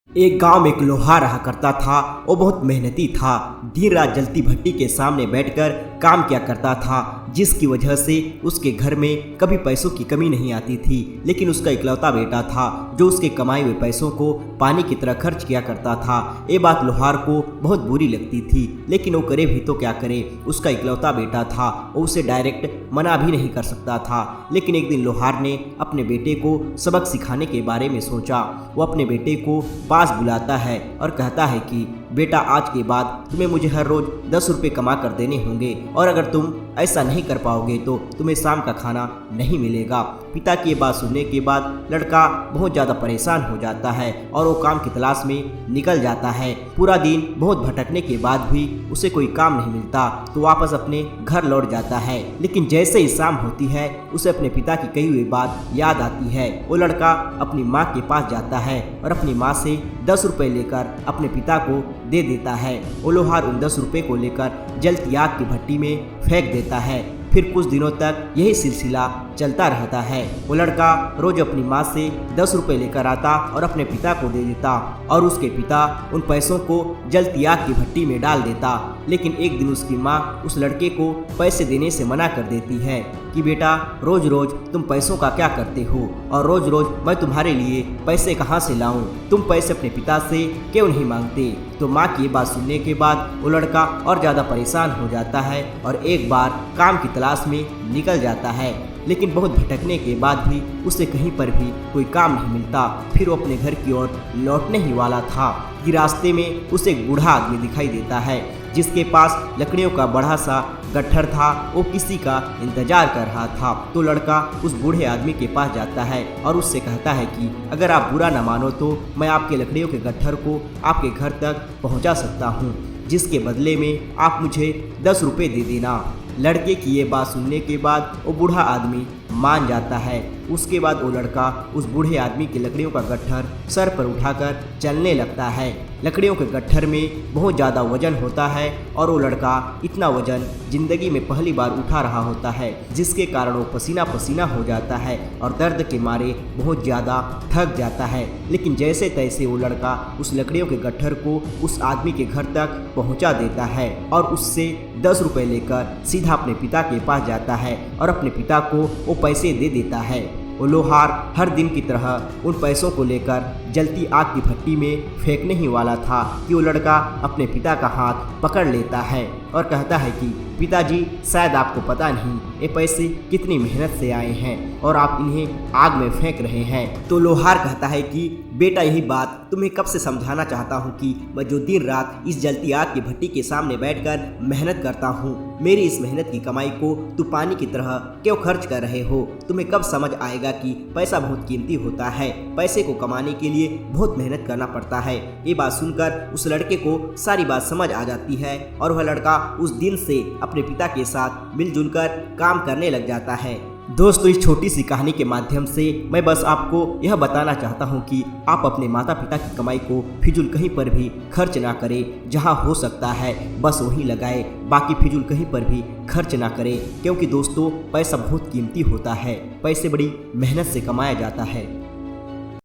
एक गांव में एक लोहार रहा करता था। वो बहुत मेहनती था। दिन रात जलती भट्टी के सामने बैठकर काम किया करता था, जिसकी वजह से उसके घर में कभी पैसों की कमी नहीं आती थी। लेकिन उसका इकलौता बेटा था जो उसके कमाए हुए पैसों को पानी की तरह खर्च किया करता था। ये बात लोहार को बहुत बुरी लगती थी, लेकिन वो करे भी तो क्या करे। उसका इकलौता बेटा था, वो उसे डायरेक्ट मना भी नहीं कर सकता था। लेकिन एक दिन लोहार ने अपने बेटे को सबक सिखाने के बारे में सोचा। वो अपने बेटे को पास बुलाता है और कहता है कि बेटा, आज के बाद तुम्हें मुझे हर रोज 10 रुपये कमा कर देने होंगे, और अगर तुम ऐसा नहीं कर पाओगे तो तुम्हें शाम का खाना नहीं मिलेगा। पिता की ये बात सुनने के बाद लड़का बहुत ज़्यादा परेशान हो जाता है और वो काम की तलाश में निकल जाता है। पूरा दिन बहुत भटकने के बाद भी उसे कोई काम नहीं मिलता, तो वापस अपने घर लौट जाता है। लेकिन जैसे ही शाम होती है, उसे अपने पिता की कही हुई बात याद आती है। वो लड़का अपनी माँ के पास जाता है और अपनी माँ से 10 रुपये लेकर अपने पिता को दे देता है। वो लोहार उन 10 रुपये को लेकर जलती आग की भट्टी में फेंक देता है। फिर कुछ दिनों तक यही सिलसिला चलता रहता है। वो लड़का रोज अपनी माँ से 10 रुपये लेकर आता और अपने पिता को दे देता, और उसके पिता उन पैसों को जलती आग की भट्टी में डाल देता। लेकिन एक दिन उसकी माँ उस लड़के को पैसे देने से मना कर देती है कि बेटा, रोज रोज तुम पैसों का क्या करते हो, और रोज रोज मैं तुम्हारे लिए पैसे कहाँ से लाऊं? तुम पैसे अपने पिता से क्यों नहीं मांगते? तो माँ की ये बात सुनने के बाद वो लड़का और ज़्यादा परेशान हो जाता है और एक बार काम की तलाश में निकल जाता है। लेकिन बहुत भटकने के बाद भी उसे कहीं पर भी कोई काम नहीं मिलता। फिर वो अपने घर की ओर लौटने ही वाला था कि रास्ते में उसे एक बूढ़ा आदमी दिखाई देता है, जिसके पास लकड़ियों का बड़ा सा गट्ठर था। वो किसी का इंतजार कर रहा था। तो लड़का उस बूढ़े आदमी के पास जाता है और उससे कहता है कि अगर आप बुरा न मानो तो मैं आपके लकड़ियों के गट्ठर को आपके घर तक पहुंचा सकता हूं, जिसके बदले में आप मुझे 10 रुपये दे देना। लड़के की ये बात सुनने के बाद वो बूढ़ा आदमी मान जाता है। उसके बाद वो लड़का उस बूढ़े आदमी के लकड़ियों का गट्ठर सर पर उठाकर चलने लगता है। लकड़ियों के गट्ठर में बहुत ज़्यादा वजन होता है और वो लड़का इतना वजन जिंदगी में पहली बार उठा रहा होता है, जिसके कारण वो पसीना पसीना हो जाता है और दर्द के मारे बहुत ज़्यादा थक जाता है। लेकिन जैसे तैसे वो लड़का उस लकड़ियों के गट्ठर को उस आदमी के घर तक पहुंचा देता है और उससे 10 रुपये लेकर सीधा अपने पिता के पास जाता है और अपने पिता को वो पैसे दे देता है। वो लोहार हर दिन की तरह उन पैसों को लेकर जलती आग की भट्टी में फेंकने ही वाला था कि वो लड़का अपने पिता का हाथ पकड़ लेता है और कहता है कि पिताजी, शायद आपको पता नहीं ये पैसे कितनी मेहनत से आए हैं और आप इन्हें आग में फेंक रहे हैं। तो लोहार कहता है कि बेटा, यही बात तुम्हें कब से समझाना चाहता हूँ कि मैं जो दिन रात इस जलती आग की भट्टी के सामने बैठकर मेहनत करता हूँ, मेरी इस मेहनत की कमाई को तू पानी की तरह क्यों खर्च कर रहे हो? तुम्हें कब समझ आएगा कि पैसा बहुत कीमती होता है, पैसे को कमाने के लिए बहुत मेहनत करना पड़ता है। ये बात सुनकर उस लड़के को सारी बात समझ आ जाती है और वह लड़का उस दिन से अपने पिता के साथ मिलजुल कर काम करने लग जाता है। दोस्तों, इस छोटी सी कहानी के माध्यम से मैं बस आपको यह बताना चाहता हूँ कि आप अपने माता पिता की कमाई को फिजूल कहीं पर भी खर्च ना करें। जहाँ हो सकता है बस वहीं लगाए, बाकी फिजूल कहीं पर भी खर्च ना करें, क्योंकि दोस्तों पैसा बहुत कीमती होता है। पैसे बड़ी मेहनत से कमाया जाता है।